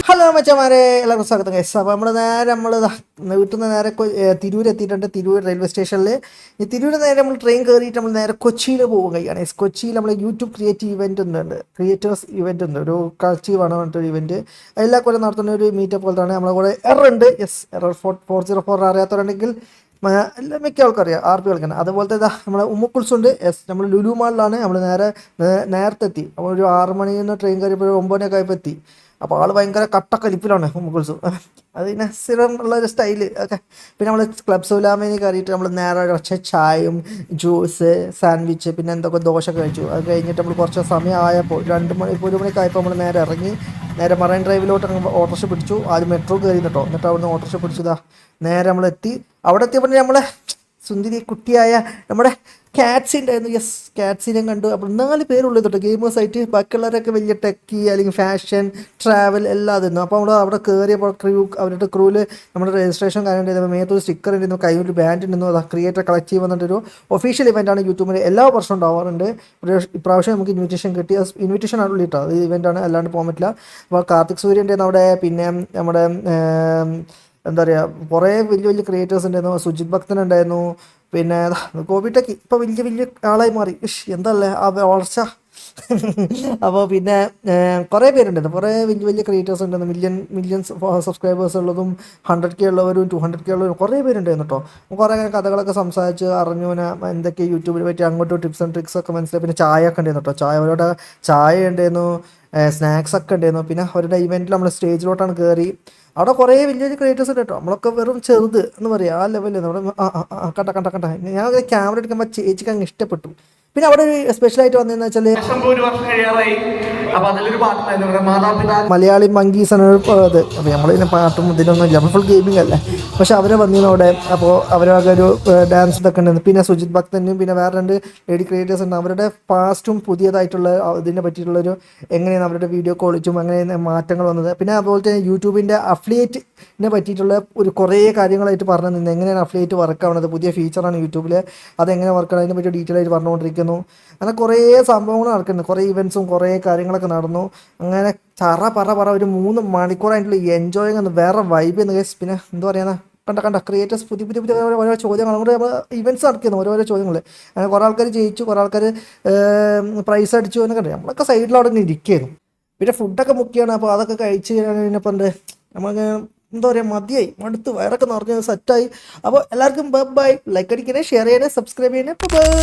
Hello മച്ചമാരെ, എല്ലാവർക്കും സ്വാഗതം guys. അപ്പോൾ നമ്മൾ വീട്ടിൽ നിന്ന് നേരെ തിരൂർ എത്തിയിട്ടുണ്ട്. തിരൂർ റെയിൽവേ സ്റ്റേഷനിൽ ഈ തിരൂർ നേരെ നമ്മൾ ട്രെയിൻ കയറിയിട്ട് നമ്മൾ നേരെ കൊച്ചിയിൽ പോകും കഴിയാണ്. കൊച്ചിയിൽ നമ്മൾ യൂട്യൂബ് ക്രിയേറ്റേഴ്സ് ഇവൻ്റ് ഉണ്ട്, ഒരു കളക്റ്റീവാണ് പറഞ്ഞിട്ടൊരു ഇവൻറ്റ്. എല്ലാ കൊല്ലം നടത്തുന്ന ഒരു മീറ്റപ്പ് പോലത്താണ്. നമ്മളെ കൂടെ എറുണ്ട്. എറർ 404 അറിയാത്തവരുണ്ടെങ്കിൽ എല്ലാം മിക്ക ആൾക്കറിയാം, RP കളിക്കണം. അതുപോലത്തെ നമ്മളെ ഉമ്മക്കുൾസുണ്ട്. നമ്മൾ ലുലു മാളിലാണ്. നമ്മൾ നേരത്തെ എത്തി. നമ്മൾ ഒരു 6 മണിയിൽ നിന്ന് ട്രെയിൻ കയറിയപ്പോൾ 9 മണിയൊക്കെ ആയപ്പോൾ എത്തി. അപ്പോൾ ആൾ ഭയങ്കര കട്ടക്കലിപ്പിലാണ് ഉമ്മക്കുൾസും. അത് പിന്നെ സ്ഥിരം ഉള്ളൊരു സ്റ്റൈല് ഒക്കെ. പിന്നെ നമ്മൾ ക്ലബ് സുലാമേനി കയറിയിട്ട് നമ്മൾ നേരെ കുറച്ച് ചായയും ജ്യൂസ് സാൻഡ്വിച്ച് പിന്നെ എന്തൊക്കെ ദോശ കഴിച്ചു. അത് കഴിഞ്ഞിട്ട് നമ്മൾ കുറച്ച് സമയം ആയപ്പോൾ 2 മണി 1 മണിയൊക്കെ ആയപ്പോൾ നമ്മൾ നേരെ ഇറങ്ങി നേരെ മറൈൻ ഡ്രൈവിലോട്ട് ഓട്ടോറിക്ഷ പിടിച്ചു. ആദ്യം മെട്രോ കയറി കേട്ടോ. എന്നിട്ട് അവിടുന്ന് ഓട്ടോറിക്ഷ പിടിച്ചതാ നേരെ നമ്മളെത്തി. അവിടെ എത്തിയപ്പോൾ നമ്മളെ സുന്ദരി കുട്ടിയായ നമ്മുടെ കാറ്റ്സി ഉണ്ടായിരുന്നു. കാറ്റ്സിനെ കണ്ടു. അപ്പോൾ 4 പേരുള്ളൂ തൊട്ട് ഗെയിമേഴ്സായിട്ട്. ബാക്കിയുള്ളവരൊക്കെ വലിയ ടെക്കി അല്ലെങ്കിൽ ഫാഷൻ ട്രാവൽ എല്ലാം ആയിരുന്നു. അപ്പോൾ നമ്മൾ അവിടെ കയറിയപ്പോൾ അവരുടെ ക്രൂവിൽ നമ്മുടെ രജിസ്ട്രേഷൻ കാര്യം ഉണ്ടായിരുന്നു. മേത്തൊരു സ്റ്റിക്കർ ഉണ്ടായിരുന്നു, കയ്യിൽ ബാൻഡ് ഉണ്ടായിരുന്നു. അത് ക്രിയേറ്റർ കളക്റ്റീവ് വന്നിട്ടൊരു ഒഫീഷ്യൽ ഇവൻ്റാണ്. യൂട്യൂബിൽ എല്ലാ വർഷവും ഉണ്ടാവാറുണ്ട്. ഇപ്രാവശ്യം നമുക്ക് ഇൻവിറ്റേഷൻ കിട്ടി. ഇൻവിറ്റേഷൻ ആണ് ഉള്ളിട്ടോ, അത് ഇവൻ്റാണ്, അല്ലാണ്ട് പോകാൻ പറ്റില്ല. അപ്പോൾ കാർത്തിക് സൂര്യൻ്റെ അവിടെ പിന്നെ നമ്മുടെ എന്താ പറയുക കുറേ വലിയ വലിയ ക്രിയേറ്റേഴ്സ് ഉണ്ടായിരുന്നു. സുജിത് ഭക്തൻ ഉണ്ടായിരുന്നു. പിന്നെ കോവിഡൊക്കെ ഇപ്പോൾ വലിയ ആളായി മാറി. എന്തല്ലേ ആ വളർച്ച. അപ്പോൾ പിന്നെ കുറേ പേരുണ്ടായിരുന്നു, കുറേ വലിയ ക്രിയേറ്റേഴ്സ് ഉണ്ടായിരുന്നു. മില്യൺസ് സബ്സ്ക്രൈബേഴ്സ് ഉള്ളതും 100K ഉള്ളവരും 200K ഉള്ളവരും കുറേ പേരുണ്ടായിരുന്നു കേട്ടോ. കുറേ കഥകളൊക്കെ സംസാരിച്ച് അറിഞ്ഞു. എന്തൊക്കെ യൂട്യൂബിൽ പറ്റി അങ്ങോട്ടും ടിപ്സ് ആൻഡ് ട്രിക്സ് ഒക്കെ മനസ്സിലായി. പിന്നെ ചായ ഒക്കെ ഉണ്ടായിരുന്നു കേട്ടോ. അവരുടെ ചായ ഉണ്ടായിരുന്നു, സ്നാക്സ് ഒക്കെ ഉണ്ടായിരുന്നു. പിന്നെ അവരുടെ ഇവൻറ്റിൽ നമ്മൾ സ്റ്റേജിലോട്ടാണ് കയറി. അവിടെ കുറേ വലിയ ക്രിയേറ്റേഴ്സ് ഉണ്ട് കേട്ടോ. നമ്മളൊക്കെ വെറും ചെറുത് എന്ന് പറയാം, ആ ലെവലിൽ നമ്മുടെ കണ്ട ഞാൻ ക്യാമറ എടുക്കുമ്പോൾ ചേച്ചിക്ക് അങ്ങ് ഇഷ്ടപ്പെട്ടു. പിന്നെ അവിടെ ഒരു സ്പെഷ്യലായിട്ട് വന്നതെന്ന് വെച്ചാൽ മലയാളി മങ്കീസാണ് അത്. അപ്പോൾ നമ്മളിതിനെ പാട്ടും ഇതിനൊന്നും ഇല്ല, നമ്മൾ ഫുൾ ഗെയിമിംഗ് അല്ലേ. പക്ഷെ അവരെ വന്നിരുന്നു അവിടെ. അപ്പോൾ അവരൊക്കെ ഒരു ഡാൻസ് ഇതൊക്കെ ഉണ്ടായിരുന്നു. പിന്നെ സുജിത് ഭക്തനും പിന്നെ വേറെ 2 ലേഡി ക്രിയേറ്റേഴ്സ് ഉണ്ട്. അവരുടെ പാസ്റ്റും പുതിയതായിട്ടുള്ള ഇതിനെ പറ്റിയിട്ടുള്ളൊരു എങ്ങനെയാണ് അവരുടെ വീഡിയോ ക്വാളിറ്റിയും അങ്ങനെ മാറ്റങ്ങൾ വന്നത്. പിന്നെ അതുപോലെ തന്നെ യൂട്യൂബിൻ്റെ അഫിലിയേറ്റിനെ പറ്റിയിട്ടുള്ള ഒരു കുറേ കാര്യങ്ങളായിട്ട് പറഞ്ഞു നിന്ന് എങ്ങനെയാണ് അഫിലിയേറ്റ് വർക്ക് ആവുന്നത്. പുതിയ ഫീച്ചറാണ് യൂട്യൂബിൽ, അതെങ്ങനെ വർക്ക് ആവുന്നത് അതിനെ പറ്റി ഡീറ്റെയിൽ ആയിട്ട് പറഞ്ഞുകൊണ്ടിരിക്കുന്നു. അങ്ങനെ കുറേ സംഭവങ്ങൾ നടക്കുന്നുണ്ട്, കുറേ ഇവൻറ്റ്സും കുറേ കാര്യങ്ങളൊക്കെ നടന്നു. അങ്ങനെ പറ ഒരു 3 മണിക്കൂറായിട്ടുള്ള എൻജോയിങ് എന്ന് വേറെ വൈബ് എന്ന് കേസ്. പിന്നെ എന്താ പറയുക, കണ്ട ക്രിയേറ്റേഴ്സ് പുതിയ ഓരോ ചോദ്യങ്ങൾ നമ്മുടെ ഇവൻറ്റ്സ് നടക്കുന്നു, ഓരോ ചോദ്യങ്ങൾ. അങ്ങനെ കുറേ ആൾക്കാർ ജയിച്ചു, കുറേ ആൾക്കാർ പ്രൈസ് അടിച്ചു എന്നൊക്കെ ഉണ്ട്. നമ്മളൊക്കെ സൈഡിൽ അവിടെ നിന്ന് ഇരിക്കുന്നു. പിന്നെ ഫുഡൊക്കെ മുഖ്യമാണ്. അപ്പോൾ അതൊക്കെ കഴിച്ച് കഴിഞ്ഞപ്പോൾ നമുക്ക് എന്താ പറയുക, മതിയായി, മടുത്ത് വയറൊക്കെ നിറഞ്ഞ് സെറ്റായി. അപ്പോൾ എല്ലാവർക്കും ബൈ. ലൈക്ക് അടിക്കണേ, ഷെയർ ചെയ്യണേ, സബ്സ്ക്രൈബ് ചെയ്യണേ. ബൈ.